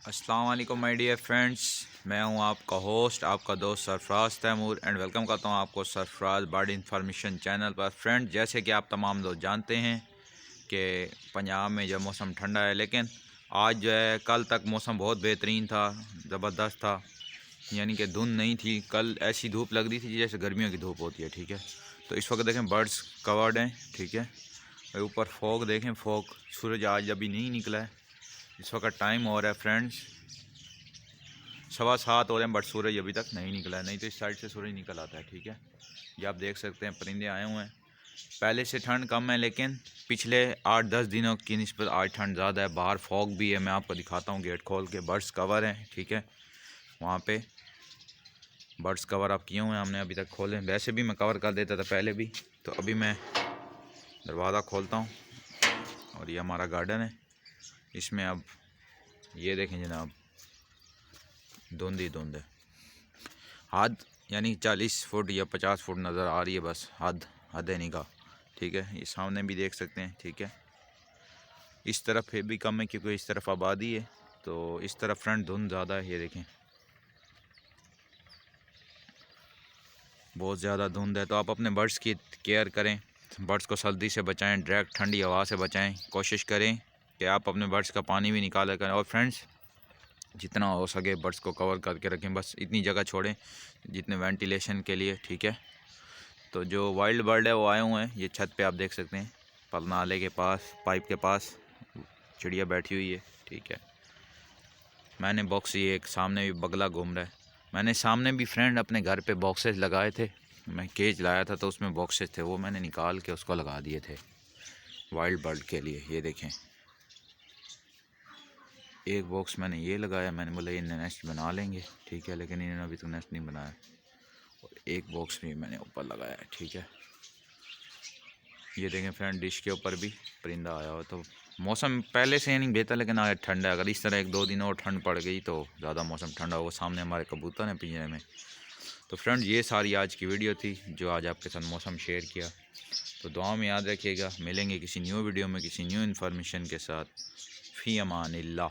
अस्सलाम वालेकुम my dear friends, मैं हूं आपका होस्ट, आपका दोस्त सरफराज तैमूर एंड वेलकम करता हूं आपको सरफराज बर्ड इंफॉर्मेशन चैनल पर। फ्रेंड, जैसे कि आप तमाम लोग जानते हैं कि पंजाब में जो मौसम ठंडा है, लेकिन आज जो है कल तक मौसम बहुत बेहतरीन था, ज़बरदस्त था। यानी कि धुंध नहीं थी। कल ऐसी धूप लग रही थी जैसे गर्मियों की धूप होती है। ठीक है, तो इस वक्त देखें बर्ड्स कवर्ड हैं। ठीक है, और ऊपर फॉग देखें, फॉग, सूरज आज अभी नहीं निकला है। इस वक्त टाइम हो रहा है फ्रेंड्स 7:15 हो रहे हैं, बट सूरज अभी तक नहीं निकला है। नहीं तो इस साइड से सूरज निकल आता है। ठीक है, ये आप देख सकते हैं परिंदे आए हुए हैं। पहले से ठंड कम है, लेकिन पिछले 8-10 दिनों की निस्बत आज ठंड ज़्यादा है। बाहर फॉग भी है, मैं आपको दिखाता हूँ गेट खोल के। बर्ड्स कवर हैं। ठीक है, वहाँ पे बर्ड्स कवर आप किए हुए हैं, हमने अभी तक खोले। वैसे भी मैं कवर कर देता था पहले भी, तो अभी मैं दरवाज़ा खोलता हूँ। और ये हमारा गार्डन है, इसमें अब ये देखें जनाब, धुंध ही धुंध है। हद यानी 40 फुट या 50 फुट नज़र आ रही है, बस हद है निगाह। ठीक है, ये सामने भी देख सकते हैं। ठीक है, इस तरफ फिर भी कम है क्योंकि इस तरफ आबादी है, तो इस तरफ फ्रंट धुंध ज़्यादा है। ये देखें, बहुत ज़्यादा धुंध है। तो आप अपने बर्ड्स की केयर करें, बर्ड्स को सर्दी से बचाएं, डायरेक्ट ठंडी हवा से बचाएं। कोशिश करें कि आप अपने बर्ड्स का पानी भी निकाला करें। और फ्रेंड्स, जितना हो सके बर्ड्स को कवर करके रखें, बस इतनी जगह छोड़ें जितने वेंटिलेशन के लिए। ठीक है, तो जो वाइल्ड बर्ड है वो आए हुए हैं। ये छत पे आप देख सकते हैं, पल नाले के पास, पाइप के पास चिड़िया बैठी हुई है। ठीक है, मैंने बॉक्स, ये एक सामने भी बगला घूम रहा है। मैंने सामने भी फ्रेंड अपने घर पे बॉक्सेस लगाए थे। मैं केज लाया था तो उसमें बॉक्सेस थे, वो मैंने निकाल के उसको लगा दिए थे वाइल्ड बर्ड के लिए। ये देखें, एक बॉक्स मैंने ये लगाया, मैंने बोला ये नेस्ट बना लेंगे। ठीक है, लेकिन इन्होंने अभी तक नेस्ट नहीं बनाया। और एक बॉक्स भी मैंने ऊपर लगाया है। ठीक है, ये देखें फ्रेंड, डिश के ऊपर भी परिंदा आया हो। तो मौसम पहले से नहीं बेहतर, लेकिन आज ठंड है। अगर इस तरह 1-2 दिन और ठंड पड़ गई तो ज़्यादा मौसम ठंडा होगा। सामने हमारे कबूतर हैं पिंजरे में। तो फ्रेंड, ये सारी आज की वीडियो थी जो आज आपके साथ मौसम शेयर किया। तो दुआ में याद रखिएगा, मिलेंगे किसी न्यू वीडियो में किसी न्यू इन्फॉर्मेशन के साथ। फ़ी अमानिल्लाह।